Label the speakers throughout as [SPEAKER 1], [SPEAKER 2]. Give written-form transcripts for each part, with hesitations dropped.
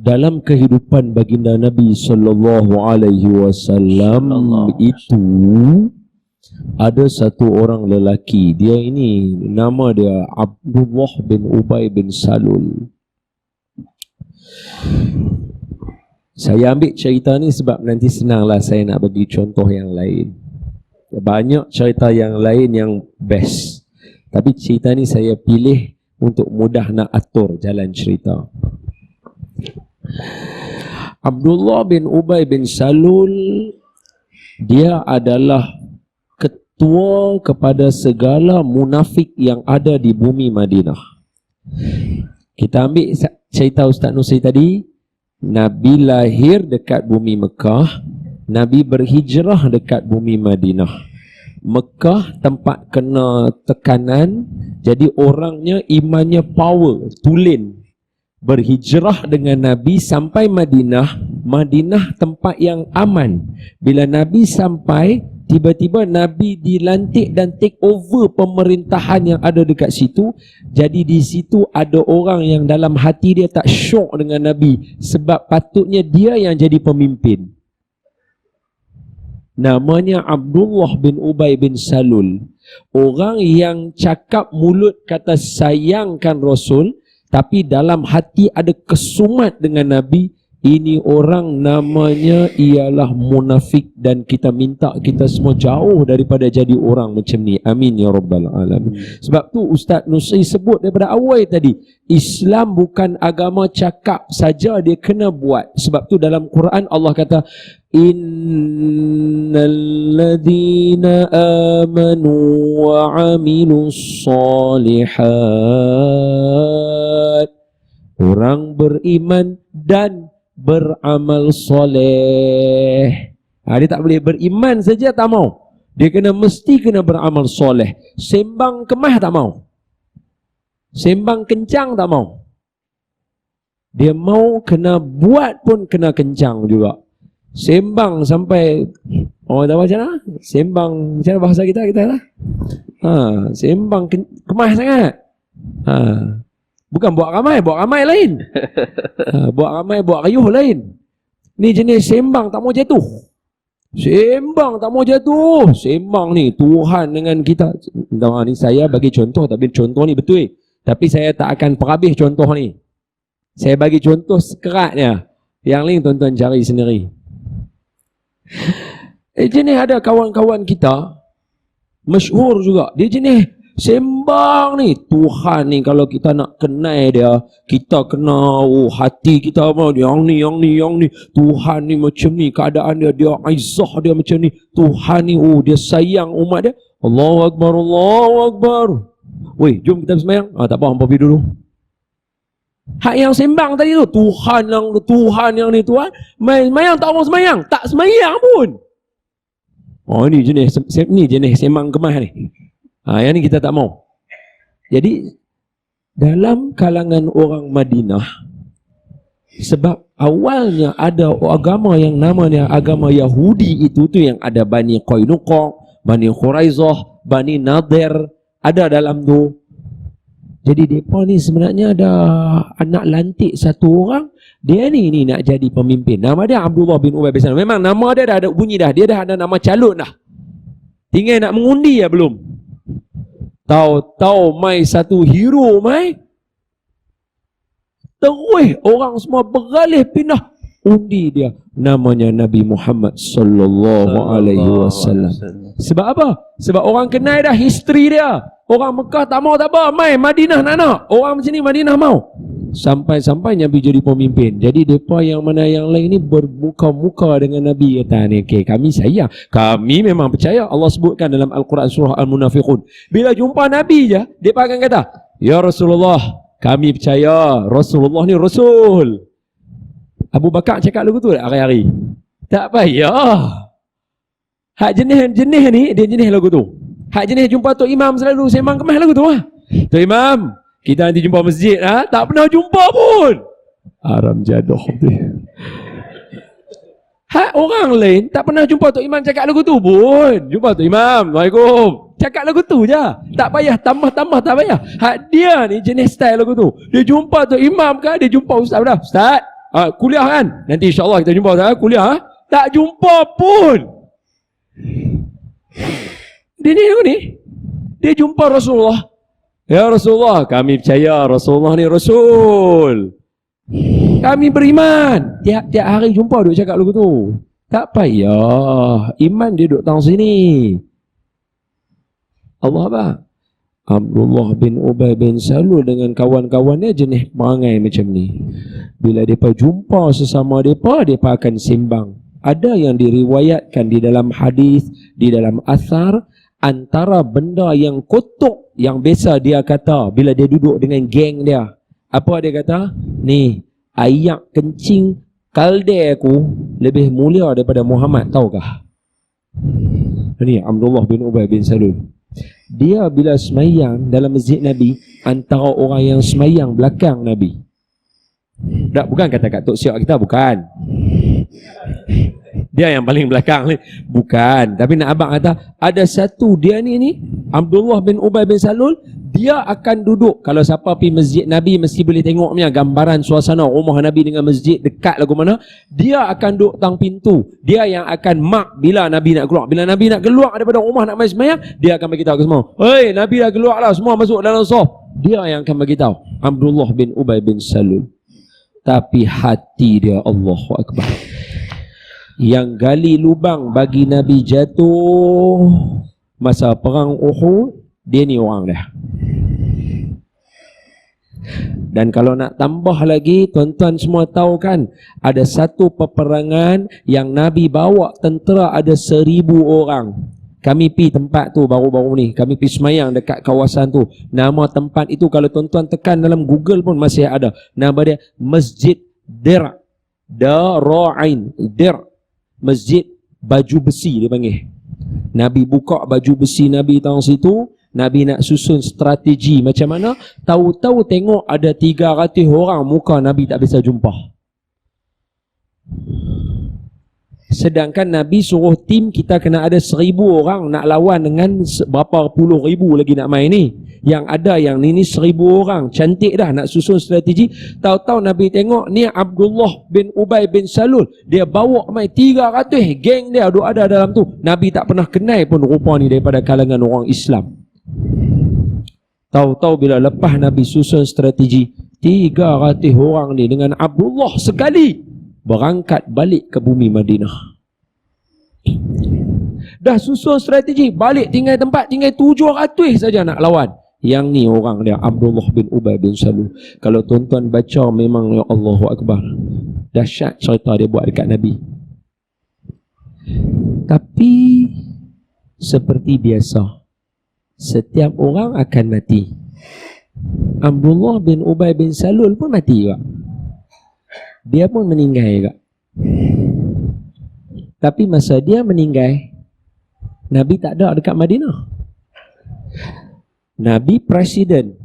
[SPEAKER 1] dalam kehidupan baginda Nabi sallallahu alaihi wasallam itu ada satu orang lelaki. Dia ini nama dia Abdullah bin Ubay bin Salul. Saya ambil cerita ni sebab nanti senanglah saya nak bagi contoh yang lain. Banyak cerita yang lain yang best, tapi cerita ni saya pilih untuk mudah nak atur jalan cerita. Abdullah bin Ubay bin Salul, dia adalah ketua kepada segala munafik yang ada di bumi Madinah. Kita ambil cerita Ustaz Nusri tadi. Nabi lahir dekat bumi Mekah, Nabi berhijrah dekat bumi Madinah. Mekah tempat kena tekanan, jadi orangnya imannya power, tulen. Berhijrah dengan Nabi sampai Madinah. Madinah tempat yang aman. Bila Nabi sampai, tiba-tiba Nabi dilantik dan take over pemerintahan yang ada dekat situ. Jadi di situ ada orang yang dalam hati dia tak syok dengan Nabi, sebab patutnya dia yang jadi pemimpin. Namanya Abdullah bin Ubay bin Salul. Orang yang cakap mulut kata sayangkan Rasul, tapi dalam hati ada kesumat dengan Nabi. Ini orang namanya ialah munafik, dan kita minta kita semua jauh daripada jadi orang macam ni. Amin ya rabbal alamin. Sebab tu Ustaz Nusri sebut daripada awal tadi, Islam bukan agama cakap saja, dia kena buat. Sebab tu dalam Quran Allah kata, innal ladzina amanu wa amilus solihat, orang beriman dan beramal soleh. Dia tak boleh beriman saja, tak mau. Dia mesti kena beramal soleh. Sembang kemah tak mau. Sembang kencang tak mau. Dia mau kena buat pun kena kencang juga. Sembang sampai orang tahu macam mana? Sembang macam mana bahasa kita lah. Sembang kemah sangat. Bukan buat ramai lain. Buat ramai, buat riuh lain. Ni jenis sembang tak mau jatuh. Sembang tak mau jatuh. Sembang ni Tuhan dengan kita. Ni saya bagi contoh, tapi contoh ni betul. Tapi saya tak akan perhabis contoh ni. Saya bagi contoh sekeratnya. Yang lain tuan-tuan cari sendiri. Jenis ada kawan-kawan kita masyhur juga. Dia jenis sembang ni. Tuhan ni kalau kita nak kenal dia, kita kena hati kita yang ni. Tuhan ni macam ni, keadaan dia aizah dia macam ni. Tuhan ni dia sayang umat dia. Allahu Akbar, Allahu Akbar. Weh, jom kita sembahyang. Tak apa, hampa pergi dulu. Hak yang sembang tadi tu, Tuhan yang ni Tuhan. Sembahyang tak mau sembahyang, tak sembahyang pun. Ni jenis sembang kemah ni. Yang ni kita tak mau. Jadi dalam kalangan orang Madinah, sebab awalnya ada agama yang namanya agama Yahudi, itu tu yang ada Bani Qainuqa, Bani Quraizah, Bani Nadir ada dalam tu. Jadi mereka ni sebenarnya ada anak lantik satu orang. Dia ni nak jadi pemimpin. Nama dia Abdullah bin Ubay bin Salul. Memang nama dia dah ada bunyi dah. Dia dah ada nama calon dah. Tinggal nak mengundi ya belum. Tahu mai satu hero mai. Terus orang semua beralih pindah undi dia. Namanya Nabi Muhammad sallallahu alaihi wasallam. Sebab apa? Sebab orang kenal dah history dia. Orang Mekah tak mau tak apa, mai Madinah nak. Orang macam ni Madinah mau. Sampai Nabi jadi pemimpin. Jadi depa yang mana yang lain ni bermuka-muka dengan Nabi, kata ni, okey, kami sayang. Kami memang percaya. Allah sebutkan dalam Al-Quran surah Al-Munafiqun. Bila jumpa Nabi je, depa akan kata, ya Rasulullah, kami percaya Rasulullah ni Rasul. Abu Bakar cakap lagu tu tak hari-hari? Tak payah. Hak jenis-jenis ni, dia jenis lagu tu. Hak jenis jumpa Tok Imam selalu sembang kemah lagu tu lah. Tok Imam, kita nanti jumpa masjid, tak pernah jumpa pun. Aram jadoh tu. Hak orang lain tak pernah jumpa Tok Imam cakap lagu tu pun. Jumpa Tok Imam, Assalamualaikum. Cakap lagu tu je. Tak payah tambah-tambah, tak payah. Hak dia ni jenis style lagu tu. Dia jumpa Tok Imam ke, dia jumpa Ustaz dah. Ustaz, Kuliah kan? Nanti insyaAllah kita jumpa Ustaz. Kuliah. Tak jumpa pun. Dia ni. Dia jumpa Rasulullah. Ya Rasulullah, kami percaya Rasulullah ni Rasul. Kami beriman. Tiap-tiap hari jumpa duk cakap lagu tu. Tak payah. Iman dia duk tang sini. Allah apa? Abdullah bin Ubay bin Salul dengan kawan-kawannya jenis perangai macam ni. Bila mereka jumpa sesama mereka akan sembang. Ada yang diriwayatkan di dalam hadis, di dalam asar, antara benda yang kotor yang biasa dia kata bila dia duduk dengan geng dia. Apa dia kata? Ni, ayak kencing kalde aku lebih mulia daripada Muhammad, tahukah? Ini Abdullah bin Ubay bin Salul. Dia bila semayang dalam masjid Nabi, antara orang yang semayang belakang Nabi. Tak, bukan kata Kak Tok Siap kita, bukan. Dia yang paling belakang ni. Bukan. Tapi nak abang kata, ada satu dia ni, Abdullah bin Ubay bin Salul, dia akan duduk. Kalau siapa pergi masjid Nabi, mesti boleh tengok punya gambaran suasana rumah Nabi dengan masjid dekat lagu mana. Dia akan duduk tang pintu. Dia yang akan mark bila Nabi nak keluar. Bila Nabi nak keluar daripada rumah nak main semayang, dia akan beritahu ke semua, "Hei, Nabi dah keluar lah, semua masuk dalam saf." Dia yang akan beritahu. Abdullah bin Ubay bin Salul. Tapi hati dia, Allahu Akbar, yang gali lubang bagi Nabi jatuh masa perang Uhud, dia ni orang dah. Dan kalau nak tambah lagi, tuan-tuan semua tahu kan, ada satu peperangan yang Nabi bawa tentera ada 1000 orang. Kami pergi tempat tu baru-baru ni. Kami pergi semayang dekat kawasan tu. Nama tempat itu kalau tuan-tuan tekan dalam Google pun masih ada. Nama dia Masjid Dir'. Dara'in. Dir'. Masjid baju besi dia panggil. Nabi buka baju besi Nabi tahun situ. Nabi nak susun strategi macam mana. Tahu-tahu tengok ada 300 orang muka Nabi tak bisa jumpa. Sedangkan Nabi suruh tim kita kena ada 1000 orang nak lawan dengan berapa puluh ribu lagi nak main ni. Yang ada yang ni 1000 orang. Cantik dah nak susun strategi. Tahu-tahu Nabi tengok ni Abdullah bin Ubay bin Salul. Dia bawa main 300 geng dia ada dalam tu. Nabi tak pernah kenal pun rupa ni daripada kalangan orang Islam. Tahu-tahu bila lepas Nabi susun strategi, 300 orang ni dengan Abdullah sekali berangkat balik ke bumi Madinah. Dah susun strategi, balik tinggal tempat, tinggal 700 saja nak lawan. Yang ni orang dia, Abdullah bin Ubay bin Salul. Kalau tuan-tuan baca memang ya Allahu Akbar, dahsyat cerita dia buat dekat Nabi. Tapi seperti biasa, setiap orang akan mati. Abdullah bin Ubay bin Salul pun mati juga. Dia pun meninggal juga. Tapi masa dia meninggal, Nabi tak ada dekat Madinah. Nabi presiden.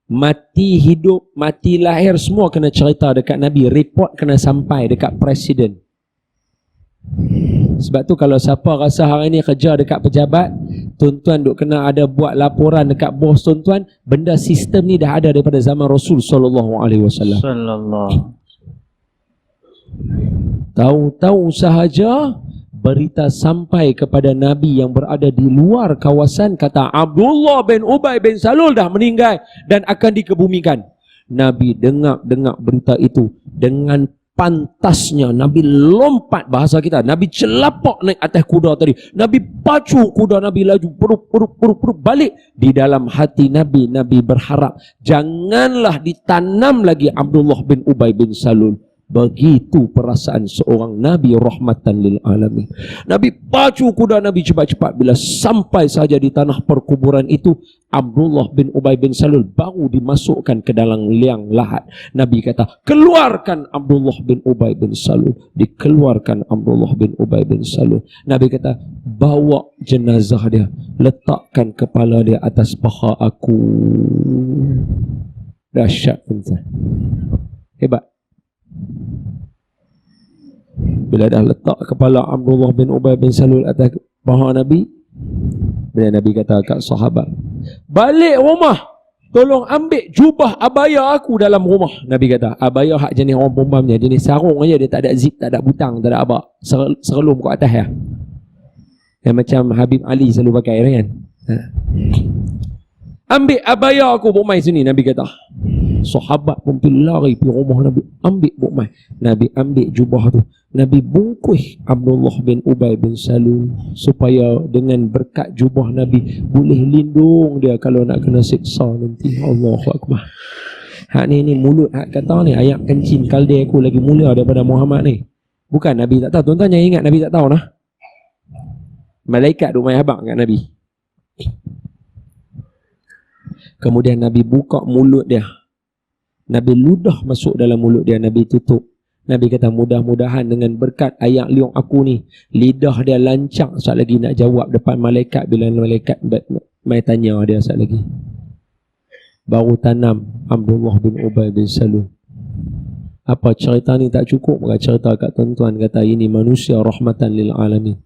[SPEAKER 1] Mati hidup, mati lahir, semua kena cerita dekat Nabi. Report kena sampai dekat presiden. Sebab tu kalau siapa rasa hari ni kerja dekat pejabat, tuan-tuan duk kena ada buat laporan dekat bos tuan-tuan, benda sistem ni dah ada daripada zaman Rasul sallallahu alaihi wasallam. Tahu-tahu sahaja berita sampai kepada Nabi yang berada di luar kawasan, kata Abdullah bin Ubay bin Salul dah meninggal dan akan dikebumikan. Nabi dengar berita itu dengan pantasnya. Nabi lompat, bahasa kita, Nabi celapak naik atas kuda tadi. Nabi pacu kuda Nabi laju peruk balik. Di dalam hati Nabi, Nabi berharap janganlah ditanam lagi Abdullah bin Ubay bin Salul. Begitu perasaan seorang Nabi rahmatan lil alamin. Nabi pacu kuda Nabi cepat-cepat. Bila sampai saja di tanah perkuburan itu, Abdullah bin Ubay bin Salul baru dimasukkan ke dalam liang lahat. Nabi kata, keluarkan Abdullah bin Ubay bin Salul. Dikeluarkan Abdullah bin Ubay bin Salul. Nabi kata, bawa jenazah dia, letakkan kepala dia atas paha aku. Dahsyat tuan. Hebat. Bila dah letak kepala Abdullah bin Ubay bin Salul atas paha Nabi, bila Nabi kata kat sahabat, balik rumah. tolong ambil jubah abaya aku dalam rumah. Nabi kata, abaya hak jenis orang perempuan punya, jenis sarung aja, dia tak ada zip, tak ada butang, tak ada apa. Serelum kat atas ya. Yang macam Habib Ali selalu pakai kan. Ambil abaya aku, Buk Mai sini, Nabi kata. Sahabat pun pergi lari pergi rumah Nabi, ambil Buk Mai. Nabi ambil jubah tu. Nabi bungkus Abdullah bin Ubay bin Salul supaya dengan berkat jubah Nabi boleh lindung dia kalau nak kena siksa nanti. Allahu Akbar. Hak ni mulut hak kata ni ayat kencing kalde aku lagi mulia daripada Muhammad ni. Bukan Nabi tak tahu. Tuan-tuan jangan ingat Nabi tak tahu nah. Malaikat duk mai habaq kat Nabi. Kemudian Nabi buka mulut dia. Nabi ludah masuk dalam mulut dia, Nabi tutup. Nabi kata mudah-mudahan dengan berkat ayat liung aku ni, lidah dia lancang saat lagi nak jawab depan malaikat bila malaikat mai tanya dia saat lagi. Baru tanam Abdullah bin Ubay bin Salul. Apa cerita ni tak cukup? Maka cerita kat tuan-tuan kata ini manusia rahmatan lil alamin.